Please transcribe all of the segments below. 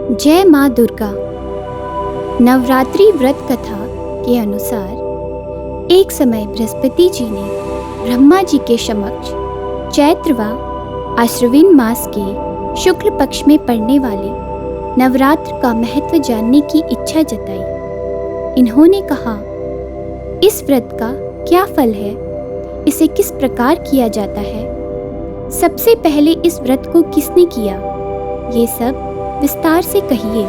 जय माँ दुर्गा। नवरात्रि व्रत कथा के अनुसार एक समय बृहस्पति जी ने ब्रह्मा जी के समक्ष चैत्र व आश्विन मास के शुक्ल पक्ष में पड़ने वाले नवरात्र का महत्व जानने की इच्छा जताई। इन्होंने कहा, इस व्रत का क्या फल है, इसे किस प्रकार किया जाता है, सबसे पहले इस व्रत को किसने किया, ये सब विस्तार से कहिए।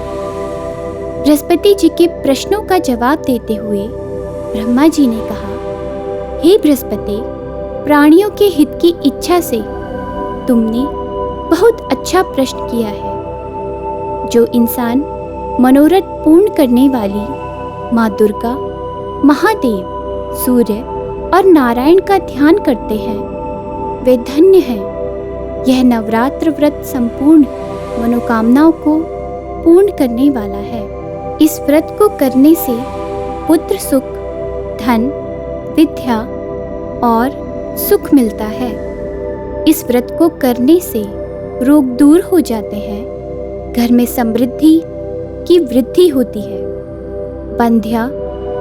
बृहस्पति जी के प्रश्नों का जवाब देते हुए ब्रह्मा जी ने कहा, हे बृहस्पति, प्राणियों के हित की इच्छा से तुमने बहुत अच्छा प्रश्न किया है। जो इंसान मनोरथ पूर्ण करने वाली माँ दुर्गा, महादेव, सूर्य और नारायण का ध्यान करते हैं, वे धन्य हैं। यह नवरात्र व्रत संपूर्ण मनोकामनाओं को पूर्ण करने वाला है। इस व्रत को करने से पुत्र सुख, धन, विद्या और सुख मिलता है। इस व्रत को करने से रोग दूर हो जाते हैं, घर में समृद्धि की वृद्धि होती है, बंध्या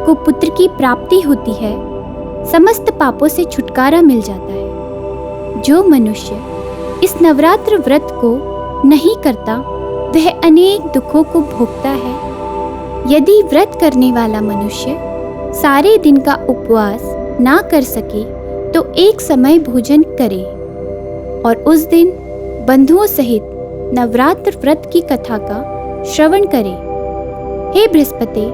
को पुत्र की प्राप्ति होती है, समस्त पापों से छुटकारा मिल जाता है। जो मनुष्य इस नवरात्र व्रत को नहीं करता, वह अनेक दुखों को भोगता है। यदि व्रत करने वाला मनुष्य सारे दिन का उपवास ना कर सके तो एक समय भोजन करे और उस दिन बंधुओं सहित नवरात्र व्रत की कथा का श्रवण करे। हे बृहस्पति,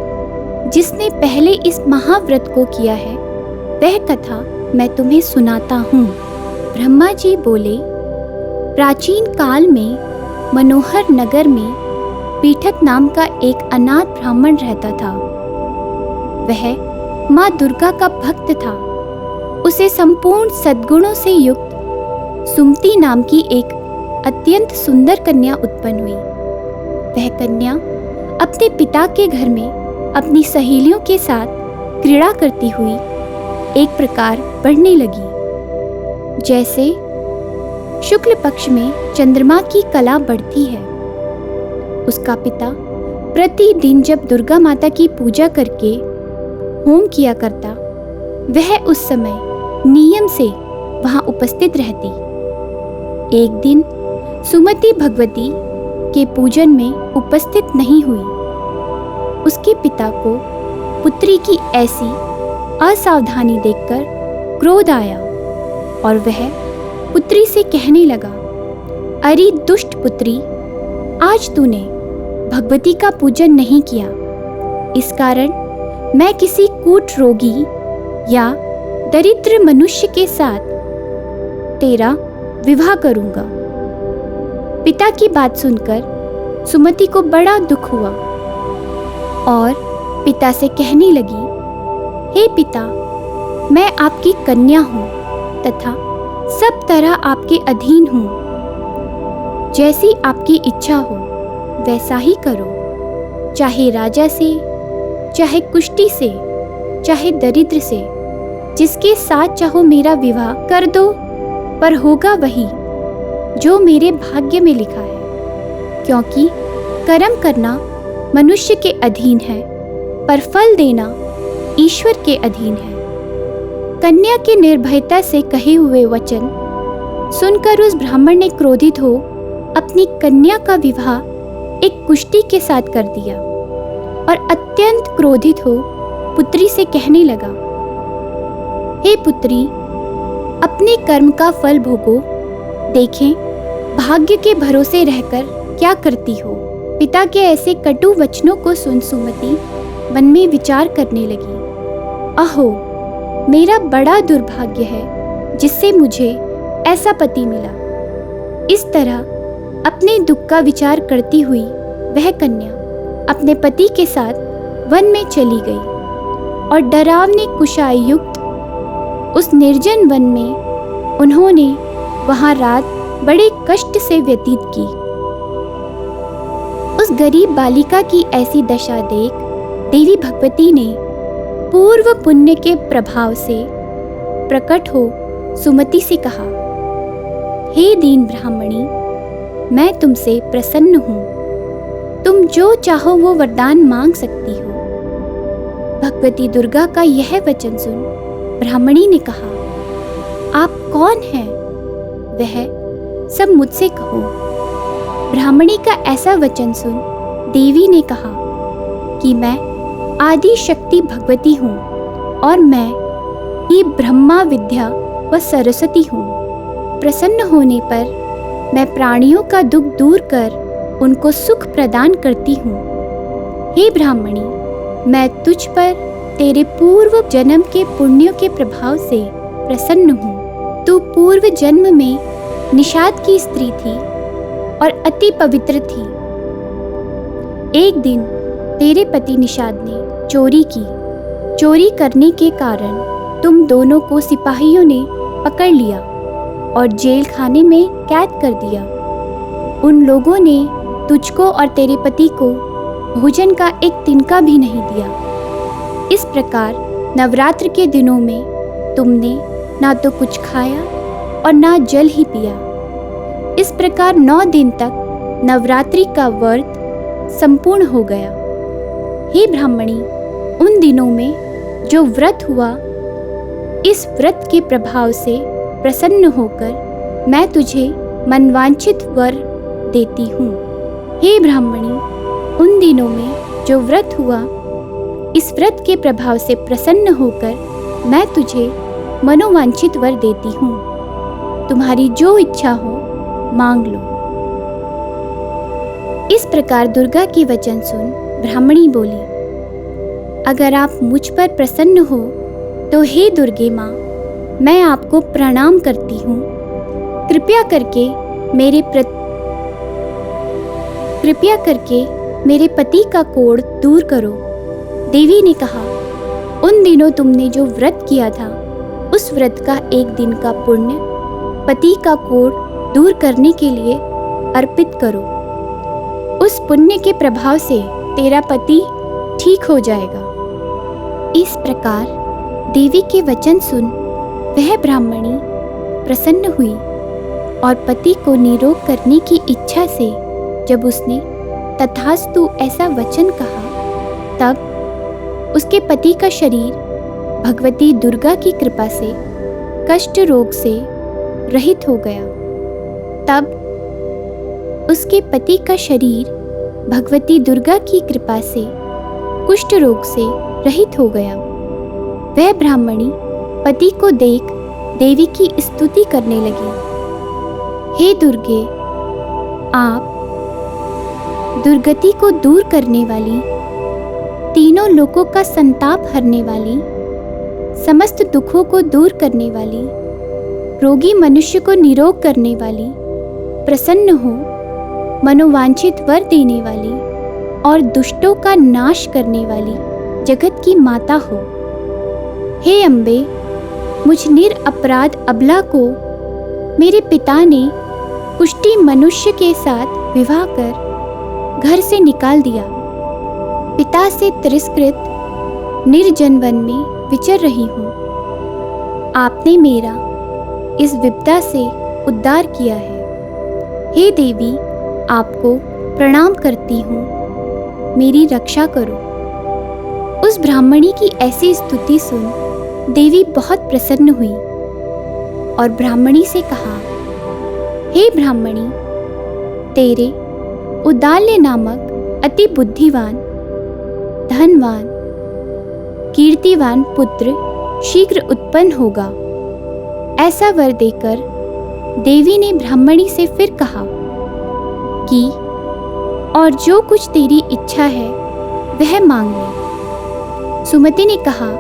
जिसने पहले इस महाव्रत को किया है, वह कथा मैं तुम्हें सुनाता हूँ। ब्रह्मा जी बोले, प्राचीन काल में मनोहर नगर में पीठक नाम का एक अनाथ ब्राह्मण रहता था। वह माँ दुर्गा का भक्त था। उसे संपूर्ण सद्गुणों से युक्त सुमति नाम की एक अत्यंत सुंदर कन्या उत्पन्न हुई। वह कन्या अपने पिता के घर में अपनी सहेलियों के साथ क्रीड़ा करती हुई एक प्रकार बढ़ने लगी, जैसे शुक्ल पक्ष में चंद्रमा की कला बढ़ती है। उसका पिता प्रतिदिन जब दुर्गा माता की पूजा करके होम किया करता, वह उस समय नियम से वहां उपस्थित रहती। एक दिन सुमति भगवती के पूजन में उपस्थित नहीं हुई। उसके पिता को पुत्री की ऐसी असावधानी देखकर क्रोध आया और वह पुत्री से कहने लगा, अरे दुष्ट पुत्री, आज तूने भगवती का पूजन नहीं किया, इस कारण मैं किसी कूट रोगी या दरिद्र मनुष्य के साथ तेरा विवाह करूंगा। पिता की बात सुनकर सुमति को बड़ा दुख हुआ और पिता से कहने लगी, हे पिता, मैं आपकी कन्या हूँ तथा सब तरह आपके अधीन हूँ। जैसी आपकी इच्छा हो वैसा ही करो, चाहे राजा से, चाहे कुष्टी से, चाहे दरिद्र से, जिसके साथ चाहो मेरा विवाह कर दो, पर होगा वही जो मेरे भाग्य में लिखा है। क्योंकि कर्म करना मनुष्य के अधीन है, पर फल देना ईश्वर के अधीन है। कन्या के निर्भयता से कहे हुए वचन सुनकर उस ब्राह्मण ने क्रोधित हो अपनी कन्या का विवाह एक कुष्टी के साथ कर दिया और अत्यंत क्रोधित हो पुत्री से कहने लगा, हे पुत्री, अपने कर्म का फल भोगो, देखें भाग्य के भरोसे रहकर क्या करती हो। पिता के ऐसे कटु वचनों को सुन सुमति मन में विचार करने लगी, अहो, मेरा बड़ा दुर्भाग्य है जिससे मुझे ऐसा पति मिला। इस तरह अपने दुख का विचार करती हुई वह कन्या अपने पति के साथ वन में चली गई और डरावनी कुशाई युक्त उस निर्जन वन में उन्होंने वहां रात बड़े कष्ट से व्यतीत की। उस गरीब बालिका की ऐसी दशा देख देवी भगवती ने पूर्व पुण्य के प्रभाव से प्रकट हो सुमति से कहा, हे दीन ब्राह्मणी, मैं तुमसे प्रसन्न हूँ। तुम जो चाहो वो वरदान मांग सकती हो। भगवती दुर्गा का यह वचन सुन ब्राह्मणी ने कहा, आप कौन हैं? वह सब मुझसे कहो। ब्राह्मणी का ऐसा वचन सुन देवी ने कहा कि मैं आदि शक्ति भगवती हूँ और मैं ही ब्रह्मा विद्या व सरस्वती हूँ। प्रसन्न होने पर मैं प्राणियों का दुख दूर कर उनको सुख प्रदान करती हूँ। हे ब्राह्मणी, मैं तुझ पर तेरे पूर्व जन्म के पुण्यों के प्रभाव से प्रसन्न हूँ। तू पूर्व जन्म में निषाद की स्त्री थी और अति पवित्र थी। एक दिन तेरे पति निषाद ने चोरी की। चोरी करने के कारण तुम दोनों को सिपाहियों ने पकड़ लिया और जेल खाने में कैद कर दिया। उन लोगों ने तुझको और तेरे पति को भोजन का एक तिनका भी नहीं दिया। इस प्रकार नवरात्र के दिनों में तुमने ना तो कुछ खाया और ना जल ही पिया। इस प्रकार 9 दिन तक नवरात्रि का व्रत संपूर्ण हो गया। हे ब्राह्मणी, उन दिनों में जो व्रत हुआ, इस व्रत के प्रभाव से प्रसन्न होकर मैं तुझे मनवांछित वर देती हूँ। हे ब्राह्मणी, उन दिनों में जो व्रत हुआ, इस व्रत के प्रभाव से प्रसन्न होकर मैं तुझे मनोवांछित वर देती हूँ। तुम्हारी जो इच्छा हो मांग लो। इस प्रकार दुर्गा के वचन सुन ब्राह्मणी बोली, अगर आप मुझ पर प्रसन्न हो तो हे दुर्गे माँ, मैं आपको प्रणाम करती हूँ। कृपया करके मेरे पति का कोढ़ दूर करो। देवी ने कहा, उन दिनों तुमने जो व्रत किया था, उस व्रत का एक दिन का पुण्य पति का कोढ़ दूर करने के लिए अर्पित करो। उस पुण्य के प्रभाव से तेरा पति ठीक हो जाएगा। इस प्रकार देवी के वचन सुन वह ब्राह्मणी प्रसन्न हुई और पति को निरोग करने की इच्छा से जब उसने तथास्तु ऐसा वचन कहा, तब उसके पति का शरीर भगवती दुर्गा की कृपा से कष्ट रोग से रहित हो गया। तब उसके पति का शरीर भगवती दुर्गा की कृपा से कुष्ठ रोग से रहित हो गया। वह ब्राह्मणी पति को देख देवी की स्तुति करने लगी। हे दुर्गे, आप दुर्गति को दूर करने वाली, तीनों लोकों का संताप हरने वाली, समस्त दुखों को दूर करने वाली, रोगी मनुष्य को निरोग करने वाली, प्रसन्न हो, मनोवांछित वर देने वाली और दुष्टों का नाश करने वाली जगत की माता हो। हे अम्बे, मुझ निरपराध अबला को मेरे पिता ने कुष्ठी मनुष्य के साथ विवाह कर घर से निकाल दिया। पिता से तिरस्कृत निर्जन वन में विचर रही हूँ। आपने मेरा इस विपदा से उद्धार किया है। हे देवी, आपको प्रणाम करती हूँ, मेरी रक्षा करो। उस ब्राह्मणी की ऐसी स्तुति सुन देवी बहुत प्रसन्न हुई और ब्राह्मणी से कहा, हे ब्राह्मणी, तेरे उदाल्य नामक अति बुद्धिवान, धनवान, कीर्तिवान पुत्र शीघ्र उत्पन्न होगा। ऐसा वर देकर देवी ने ब्राह्मणी से फिर कहा कि और जो कुछ तेरी इच्छा है वह मांग ले। सुमति ने कहा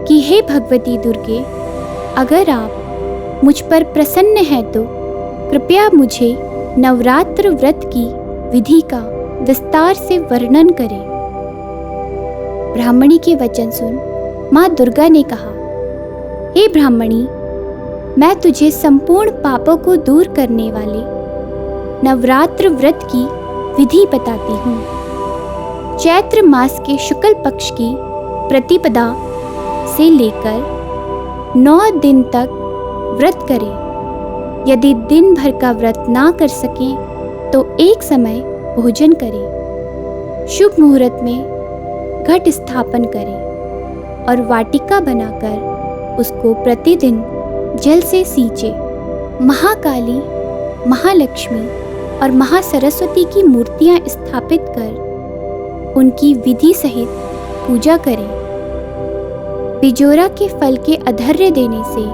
कि हे भगवती दुर्गे, अगर आप मुझ पर प्रसन्न हैं तो कृपया मुझे नवरात्र व्रत की विधि का विस्तार से वर्णन करें। ब्राह्मणी के वचन सुन माँ दुर्गा ने कहा, हे ब्राह्मणी, मैं तुझे संपूर्ण पापों को दूर करने वाले नवरात्र व्रत की विधि बताती हूँ। चैत्र मास के शुक्ल पक्ष की प्रतिपदा से लेकर 9 दिन तक व्रत करें। यदि दिन भर का व्रत ना कर सके तो एक समय भोजन करें। शुभ मुहूर्त में घट स्थापन करें और वाटिका बनाकर उसको प्रतिदिन जल से सींचे। महाकाली, महालक्ष्मी और महासरस्वती की मूर्तियां स्थापित कर उनकी विधि सहित पूजा करें। बिजोरा के फल के अधर्य देने से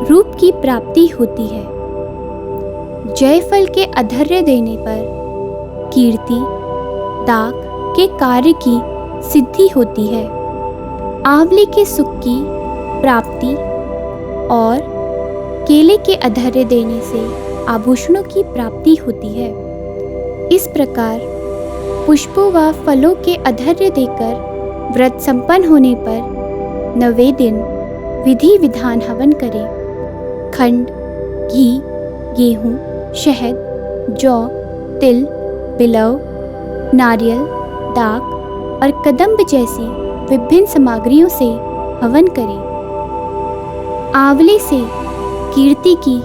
रूप की प्राप्ति होती है। जयफल के अधर्य देने पर कीर्ति, दाक के कार्य की सिद्धि होती है। आंवले के सुख की प्राप्ति और केले के अधर्य देने से आभूषणों की प्राप्ति होती है। इस प्रकार पुष्पों व फलों के अधर्य देकर व्रत संपन्न होने पर 9वें दिन विधि विधान हवन करें। खंड, घी, गेहूँ, शहद, जौ, तिल, बिलव, नारियल, दाक और कदम्ब जैसी विभिन्न सामग्रियों से हवन करें। आंवले से कीर्ति की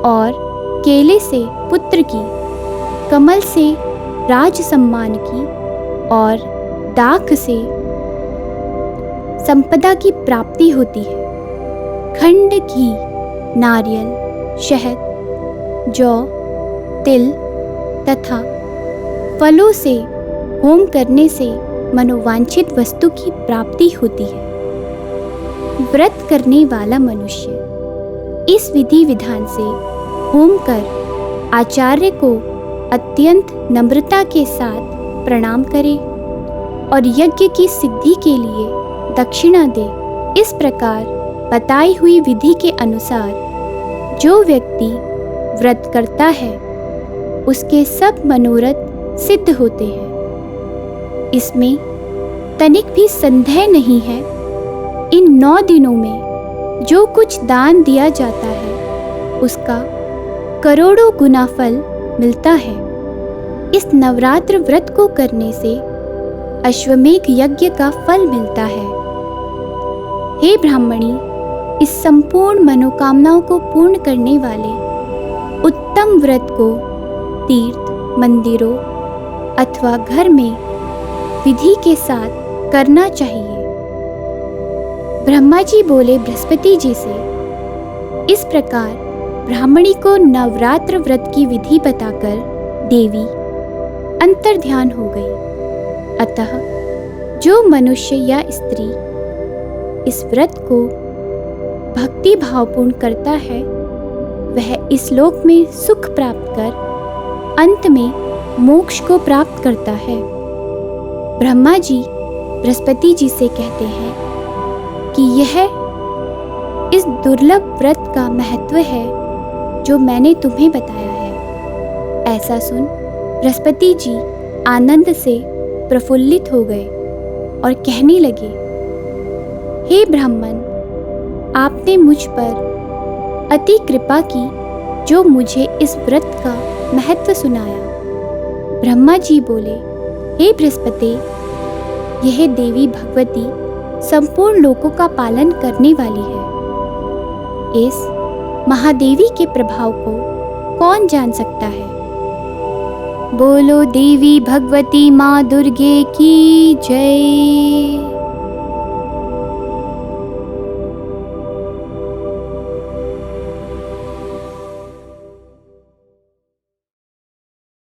और केले से पुत्र की, कमल से राज सम्मान की और दाख से संपदा की प्राप्ति होती है। खंड, घी, नारियल, शहद, जौ, तिल तथा फलों से होम करने से मनोवांछित वस्तु की प्राप्ति होती है। व्रत करने वाला मनुष्य इस विधि विधान से होम कर आचार्य को अत्यंत नम्रता के साथ प्रणाम करे और यज्ञ की सिद्धि के लिए दक्षिणा दे। इस प्रकार बताई हुई विधि के अनुसार जो व्यक्ति व्रत करता है उसके सब मनोरथ सिद्ध होते हैं। इसमें तनिक भी संदेह नहीं है। इन 9 दिनों में जो कुछ दान दिया जाता है उसका करोड़ों गुना फल मिलता है। इस नवरात्र व्रत को करने से अश्वमेघ यज्ञ का फल मिलता है। हे ब्राह्मणी, इस संपूर्ण मनोकामनाओं को पूर्ण करने वाले उत्तम व्रत को तीर्थ, मंदिरों अथवा घर में विधि के साथ करना चाहिए। ब्रह्मा जी बोले बृहस्पति जी से। इस प्रकार ब्राह्मणी को नवरात्र व्रत की विधि बताकर देवी अंतर्ध्यान हो गई। अतः जो मनुष्य या स्त्री इस व्रत को भक्ति भावपूर्ण करता है वह इस लोक में सुख प्राप्त कर अंत में मोक्ष को प्राप्त करता है। ब्रह्मा जी बृहस्पति जी से कहते हैं कि यह इस दुर्लभ व्रत का महत्व है जो मैंने तुम्हें बताया है। ऐसा सुन बृहस्पति जी आनंद से प्रफुल्लित हो गए और कहने लगे, हे ब्राह्मण, आपने मुझ पर अति कृपा की जो मुझे इस व्रत का महत्व सुनाया। ब्रह्मा जी बोले, हे बृहस्पति, यह देवी भगवती संपूर्ण लोकों का पालन करने वाली है। इस महादेवी के प्रभाव को कौन जान सकता है। बोलो देवी भगवती माँ दुर्गे की जय।